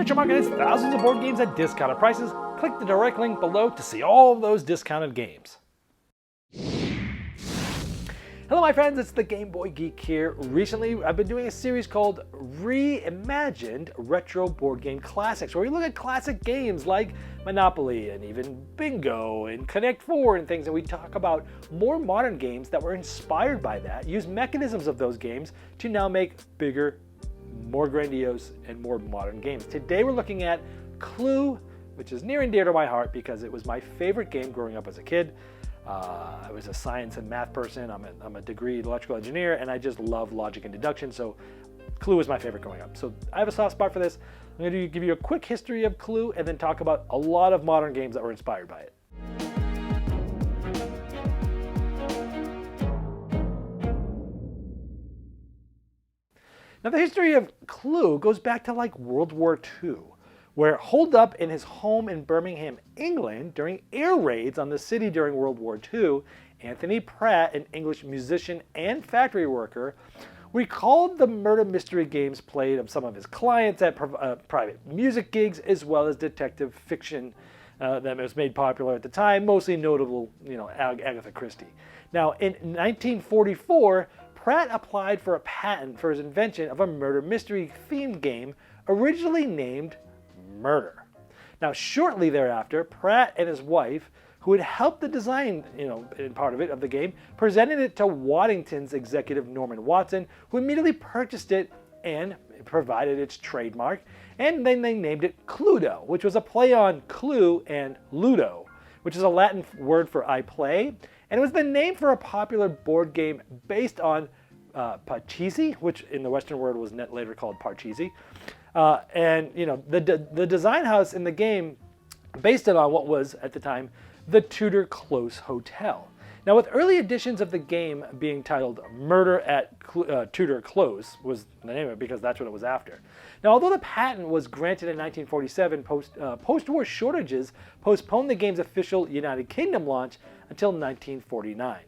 Future Market has thousands of board games at discounted prices. Click the direct link below to see all of those discounted games. Hello my friends, it's the Game Boy Geek here. Recently I've been doing a series called Reimagined Retro Board Game Classics, where we look at classic games like Monopoly and even Bingo and Connect 4 and things, and we talk about more modern games that were inspired by that, use mechanisms of those games to now make bigger, more grandiose, and more modern games. Today we're looking at Clue, which is near and dear to my heart because it was my favorite game growing up as a kid. I was a science and math person. I'm a degreed electrical engineer, and I just love logic and deduction, so Clue was my favorite growing up. So I have a soft spot for this. I'm going to give you a quick history of Clue and then talk about a lot of modern games that were inspired by it. Now the history of Clue goes back to like World War II, where holed up in his home in Birmingham, England, during air raids on the city during World War II, Anthony Pratt, an English musician and factory worker, recalled the murder mystery games played of some of his clients at private music gigs, as well as detective fiction that was made popular at the time, mostly notable, Agatha Christie. Now, in 1944, Pratt applied for a patent for his invention of a murder mystery themed game originally named Murder. Now, shortly thereafter, Pratt and his wife, who had helped the design, in part of it, of the game, presented it to Waddington's executive Norman Watson, who immediately purchased it and provided its trademark, and then they named it Cluedo, which was a play on Clue and Ludo, which is a Latin word for I play, and it was the name for a popular board game based on Parcheesi, which in the Western world was later called Parcheesi. The design house in the game based it on what was, at the time, the Tudor Close Hotel. Now, with early editions of the game being titled Murder at Tudor Close was the name of it because that's what it was after. Now, although the patent was granted in 1947, post-war shortages postponed the game's official United Kingdom launch until 1949.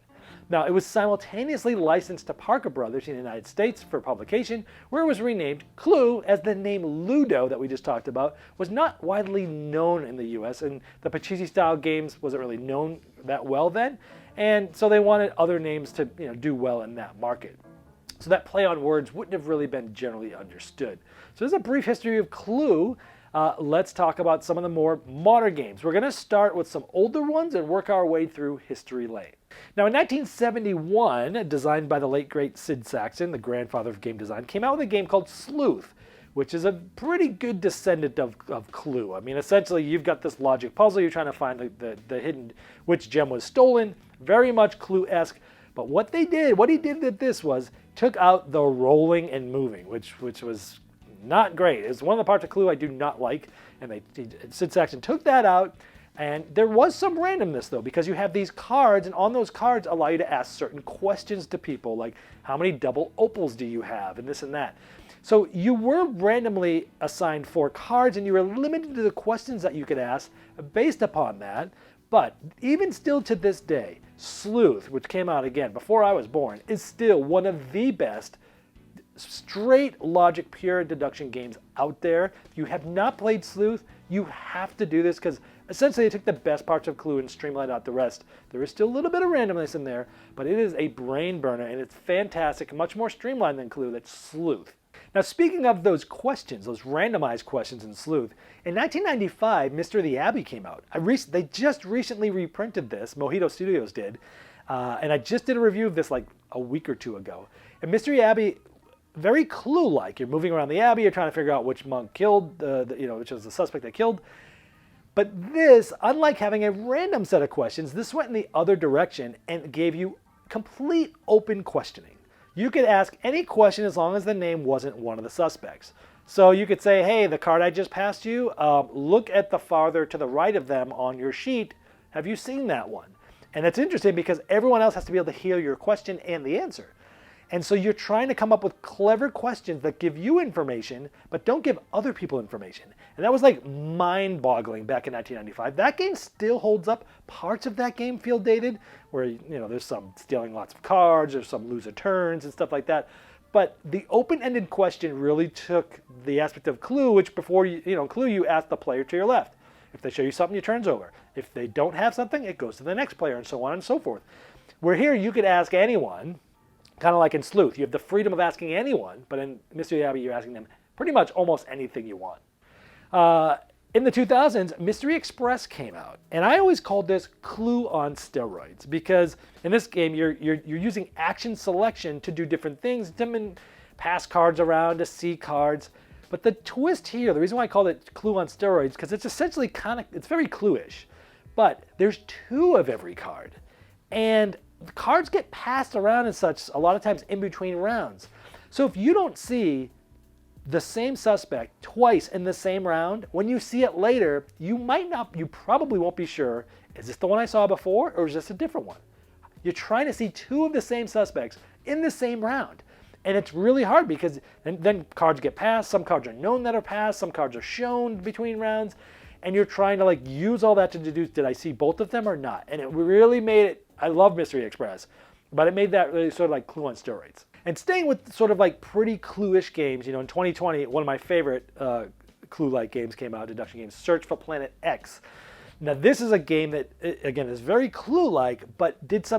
Now, it was simultaneously licensed to Parker Brothers in the United States for publication, where it was renamed Clue, as the name Ludo that we just talked about was not widely known in the US, and the Parcheesi-style games wasn't really known that well then, and so they wanted other names to do well in that market. So that play on words wouldn't have really been generally understood. So there's a brief history of Clue. Let's talk about some of the more modern games. We're going to start with some older ones and work our way through history lane. Now, in 1971, designed by the late great Sid Sackson, the grandfather of game design, came out with a game called Sleuth, which is a pretty good descendant of Clue. I mean, essentially, you've got this logic puzzle. You're trying to find the hidden, which gem was stolen. Very much Clue-esque. But what he did with this was took out the rolling and moving, which was not great. It's one of the parts of Clue I do not like, and Sid Sackson took that out. And there was some randomness, though, because you have these cards, and on those cards allow you to ask certain questions to people, like how many double opals do you have, and this and that. So you were randomly assigned 4 cards, and you were limited to the questions that you could ask based upon that. But even still to this day, Sleuth, which came out again before I was born, is still one of the best straight logic, pure deduction games out there. If you have not played Sleuth, you have to do this because essentially they took the best parts of Clue and streamlined out the rest. There is still a little bit of randomness in there, but it is a brain burner and it's fantastic, much more streamlined than Clue. That's Sleuth. Now, speaking of those questions, those randomized questions in Sleuth, in 1995, Mystery of the Abbey came out. They just recently reprinted this, Mojito Studios did, and I just did a review of this like a week or two ago. And Mystery Abbey, very Clue-like. You're moving around the Abbey, you're trying to figure out which monk killed, which was the suspect that killed. But this, unlike having a random set of questions, this went in the other direction and gave you complete open questioning. You could ask any question as long as the name wasn't one of the suspects. So you could say, hey, the card I just passed you, look at the farther to the right of them on your sheet. Have you seen that one? And it's interesting because everyone else has to be able to hear your question and the answer. And so you're trying to come up with clever questions that give you information, but don't give other people information. And that was like mind-boggling back in 1995. That game still holds up. Parts of that game feel dated, where there's some stealing lots of cards, there's some loser turns and stuff like that. But the open-ended question really took the aspect of Clue, which before Clue, you ask the player to your left. If they show you something, your turn's over. If they don't have something, it goes to the next player, and so on and so forth. Where here, you could ask anyone, kind of like in Sleuth. You have the freedom of asking anyone, but in Mystery Abbey, you're asking them pretty much almost anything you want. In the 2000s, Mystery Express came out, and I always called this Clue on steroids because in this game you're using action selection to do different things, to pass cards around, to see cards. But the twist here, the reason why I called it Clue on steroids, because it's essentially it's very Clue-ish, but there's 2 of every card, and the cards get passed around and such a lot of times in between rounds. So if you don't see the same suspect twice in the same round, when you see it later, you probably won't be sure, is this the one I saw before or is this a different one? You're trying to see 2 of the same suspects in the same round. And it's really hard because then cards get passed, some cards are known that are passed, some cards are shown between rounds, and you're trying to use all that to deduce, did I see both of them or not? And it really made it, I love Mystery Express, but it made that really sort of like Clue on steroids. And staying with sort of like pretty Clue-ish games, in 2020, one of my favorite Clue-like games came out, deduction games, Search for Planet X. Now this is a game that, again, is very Clue-like, but did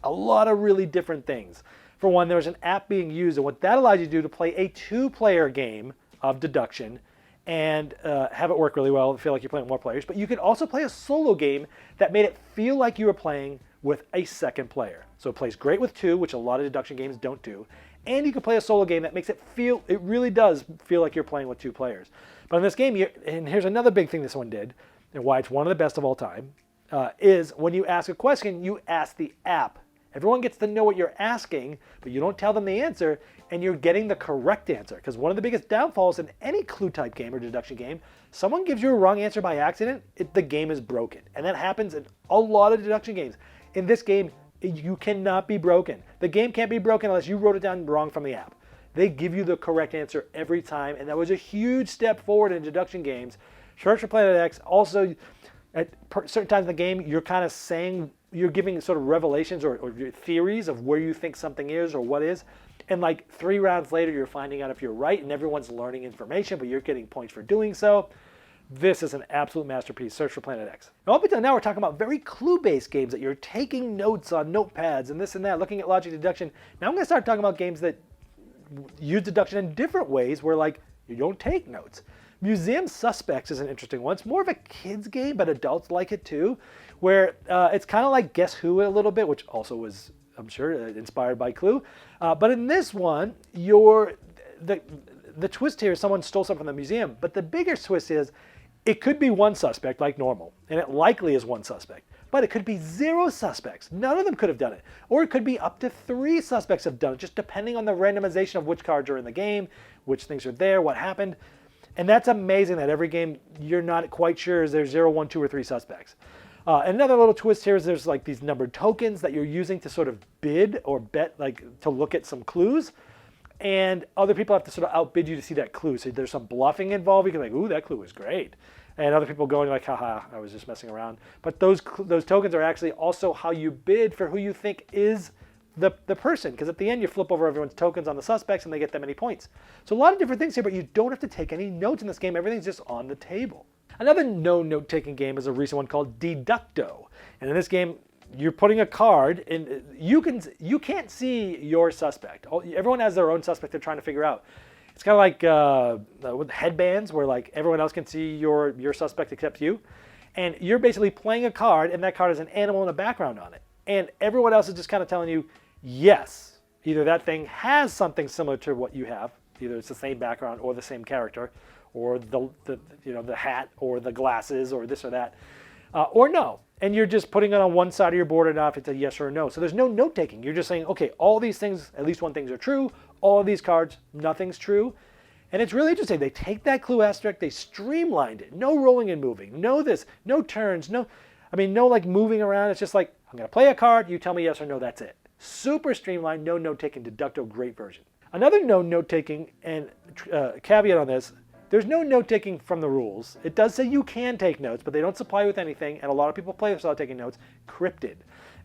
a lot of really different things. For one, there was an app being used, and what that allowed you to do to play a 2-player game of deduction and have it work really well, feel like you're playing with more players, but you could also play a solo game that made it feel like you were playing with a second player. So it plays great with 2, which a lot of deduction games don't do. And you can play a solo game that makes it really does feel like you're playing with 2 players. But in this game, and here's another big thing this one did, and why it's one of the best of all time, is when you ask a question, you ask the app. Everyone gets to know what you're asking, but you don't tell them the answer, and you're getting the correct answer. Because one of the biggest downfalls in any Clue-type game or deduction game, someone gives you a wrong answer by accident, the game is broken. And that happens in a lot of deduction games. In this game, you cannot be broken. The game can't be broken unless you wrote it down wrong from the app. They give you the correct answer every time, and that was a huge step forward in deduction games. Search for Planet X, also at certain times in the game, you're kind of saying, you're giving sort of revelations or theories of where you think something is or what is. And 3 rounds later, you're finding out if you're right, and everyone's learning information, but you're getting points for doing so. This is an absolute masterpiece, Search for Planet X. Now, up until now, we're talking about very Clue-based games that you're taking notes on notepads and this and that, looking at logic deduction. Now I'm going to start talking about games that use deduction in different ways where, you don't take notes. Museum Suspects is an interesting one. It's more of a kid's game, but adults like it too, where it's kind of like Guess Who a little bit, which also was, I'm sure, inspired by Clue. But in this one, the twist here is someone stole something from the museum, but the bigger twist is it could be one suspect like normal, and it likely is one suspect, but it could be 0 suspects. None of them could have done it. Or it could be up to 3 suspects have done it, just depending on the randomization of which cards are in the game, which things are there, what happened. And that's amazing that every game you're not quite sure is there 0, 1, 2, or 3 suspects. Another little twist here is there's these numbered tokens that you're using to sort of bid or bet, to look at some clues. And other people have to sort of outbid you to see that clue. So there's some bluffing involved. You can be like, ooh, that clue is great. And other people going like, haha, I was just messing around. But those tokens are actually also how you bid for who you think is the person. Because at the end, you flip over everyone's tokens on the suspects and they get that many points. So a lot of different things here, but you don't have to take any notes in this game. Everything's just on the table. Another no note-taking game is a recent one called Deducto. And in this game, you're putting a card in. You can't see your suspect. Everyone has their own suspect they're trying to figure out. It's kind of like with headbands where everyone else can see your suspect except you. And you're basically playing a card, and that card has an animal and a background on it. And everyone else is just kind of telling you, yes, either that thing has something similar to what you have, either it's the same background or the same character, or the hat or the glasses or this or that, or no. And you're just putting it on one side of your board enough, it's a yes or a no. So there's no note taking. You're just saying, okay, all these things, at least one things are true. All of these cards, nothing's true. And it's really interesting. They take that clue aspect, they streamlined it. No rolling and moving. No this, no turns, no moving around. It's just like, I'm going to play a card, you tell me yes or no, that's it. Super streamlined, no note taking, Deducto, great version. Another no note taking and caveat on this, there's no note taking from the rules. It does say you can take notes, but they don't supply you with anything, and a lot of people play this without taking notes. Cryptid.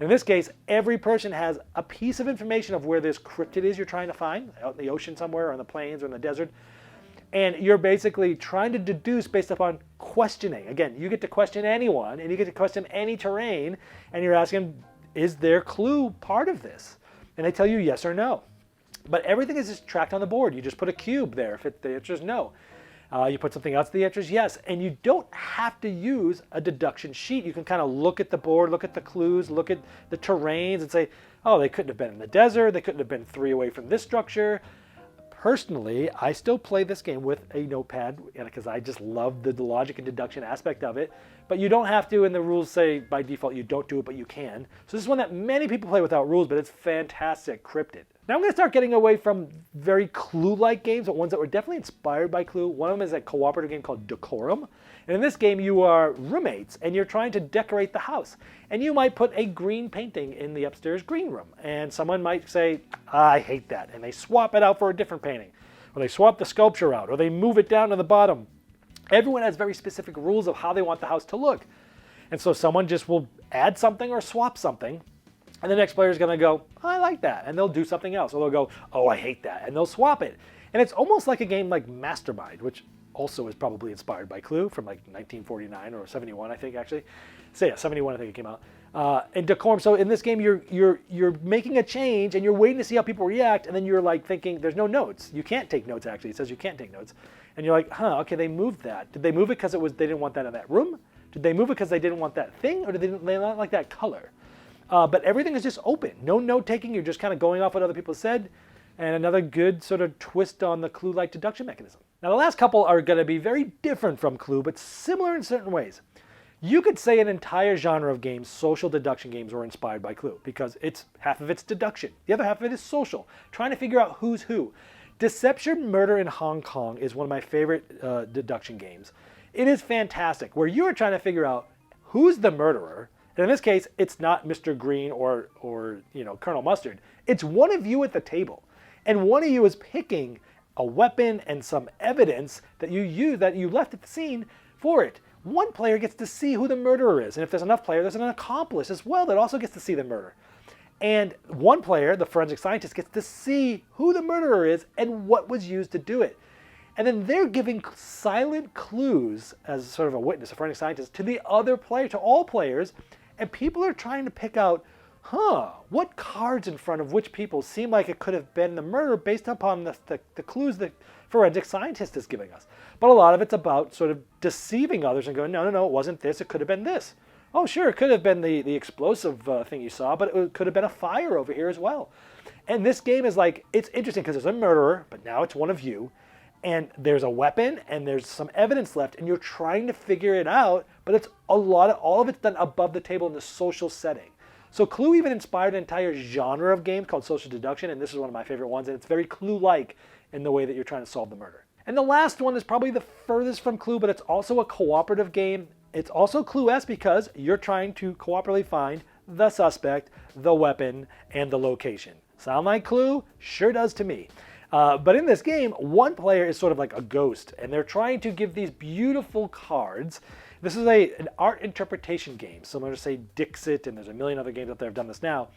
In this case, every person has a piece of information of where this cryptid is you're trying to find, out in the ocean somewhere, or on the plains, or in the desert. And you're basically trying to deduce based upon questioning. Again, you get to question anyone, and you get to question any terrain, and you're asking, is their clue part of this? And they tell you yes or no. But everything is just tracked on the board. You just put a cube there if the answer is no. You put something else, the answer is yes. And you don't have to use a deduction sheet. You can kind of look at the board, look at the clues, look at the terrains, and say, oh, they couldn't have been in the desert. They couldn't have been 3 away from this structure. Personally, I still play this game with a notepad because I just love the logic and deduction aspect of it. But you don't have to, and the rules say by default you don't do it, but you can. So this is one that many people play without rules, but it's fantastic, Cryptid. Now I'm going to start getting away from very Clue-like games, but ones that were definitely inspired by Clue. One of them is a cooperative game called Decorum. And in this game, you are roommates, and you're trying to decorate the house. And you might put a green painting in the upstairs green room. And someone might say, I hate that. And they swap it out for a different painting. Or they swap the sculpture out, or they move it down to the bottom. Everyone has very specific rules of how they want the house to look. And so someone just will add something or swap something. And the next player is going to go, I like that. And they'll do something else. Or they'll go, oh, I hate that. And they'll swap it. And it's almost like a game like Mastermind, which also is probably inspired by Clue from like 1949 or 71, I think, actually. So yeah, 71, I think it came out. And Decorum, so in this game, you're making a change and you're waiting to see how people react. And then you're like thinking, there's no notes. You can't take notes, actually. It says you can't take notes. And you're like, huh, okay, they moved that. Did they move it because they didn't want that in that room? Did they move it because they didn't want that thing? Or did they not like that color? But everything is just open. No note taking. You're just kind of going off what other people said. And another good sort of twist on the Clue-like deduction mechanism. Now the last couple are going to be very different from Clue, but similar in certain ways. You could say an entire genre of games, social deduction games, were inspired by Clue because half of it's deduction. The other half of it is social, trying to figure out who's who. Deception Murder in Hong Kong is one of my favorite deduction games. It is fantastic, where you are trying to figure out who's the murderer. And in this case, it's not Mr. Green or Colonel Mustard. It's one of you at the table. And one of you is picking a weapon and some evidence that you left at the scene for it. One player gets to see who the murderer is. And if there's enough players, there's an accomplice as well that also gets to see the murder. And one player, the forensic scientist, gets to see who the murderer is and what was used to do it. And then they're giving silent clues as sort of a witness, a forensic scientist, to the other player, to all players. And people are trying to pick out, what cards in front of which people seem like it could have been the murder based upon the clues the forensic scientist is giving us. But a lot of it's about sort of deceiving others and going, no, it wasn't this, it could have been this. Oh, sure, it could have been the explosive thing you saw, but it could have been a fire over here as well. And this game is like, it's interesting because there's a murderer, but now it's one of you. And there's a weapon and there's some evidence left and you're trying to figure it out, but it's all of it's done above the table in the social setting. So Clue even inspired an entire genre of games called social deduction, and this is one of my favorite ones, and it's very Clue-like in the way that you're trying to solve the murder. And the last one is probably the furthest from Clue, but it's also a cooperative game. It's also Clue-esque because you're trying to cooperatively find the suspect, the weapon, and the location. Sound like Clue? Sure does to me. But in this game, one player is sort of like a ghost, and they're trying to give these beautiful cards. This is an art interpretation game, similar to, say, Dixit, and there's a million other games out there that have done this now.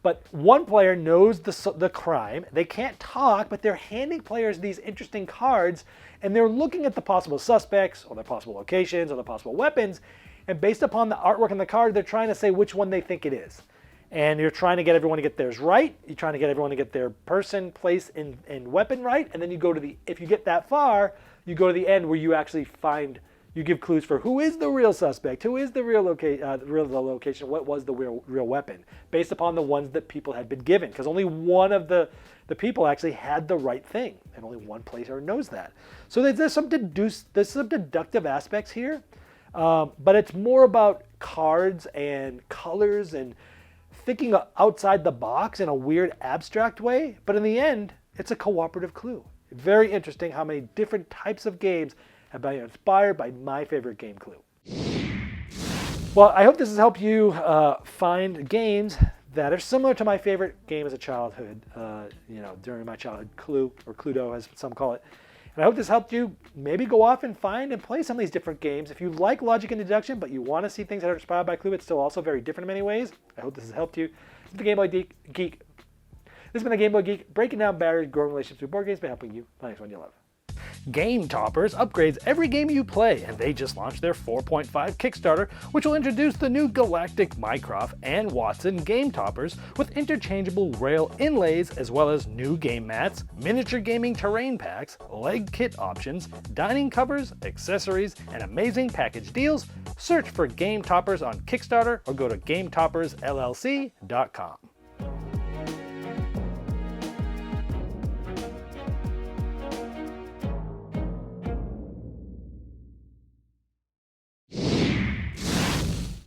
But one player knows the crime. They can't talk, but they're handing players these interesting cards, and they're looking at the possible suspects, or the possible locations, or the possible weapons, and based upon the artwork on the card, they're trying to say which one they think it is. And you're trying to get everyone to get theirs right. You're trying to get everyone to get their person, place, and weapon right. And then you go to if you get that far, you go to the end where you actually you give clues for who is the real suspect, who is the real location, what was the real weapon, based upon the ones that people had been given. Because only one of the people actually had the right thing, and only one player knows that. So there's some deductive aspects here, but it's more about cards and colors and thinking outside the box in a weird abstract way, but in the end, it's a cooperative Clue. Very interesting how many different types of games have been inspired by my favorite game, Clue. Well, I hope this has helped you find games that are similar to my favorite game as a childhood, during my childhood, Clue, or Cluedo as some call it. And I hope this helped you maybe go off and find and play some of these different games. If you like logic and deduction, but you want to see things that are inspired by Clue, it's still also very different in many ways. I hope this has helped you. This is the Game Boy Geek. This has been the Game Boy Geek, breaking down barriers, growing relationships with board games by helping you find the next one you love. Game Toppers upgrades every game you play, and they just launched their 4.5 Kickstarter, which will introduce the new Galactic Mycroft and Watson Game Toppers with interchangeable rail inlays, as well as new game mats, miniature gaming terrain packs, leg kit options, dining covers, accessories, and amazing package deals. Search for Game Toppers on Kickstarter or go to GameToppersLLC.com.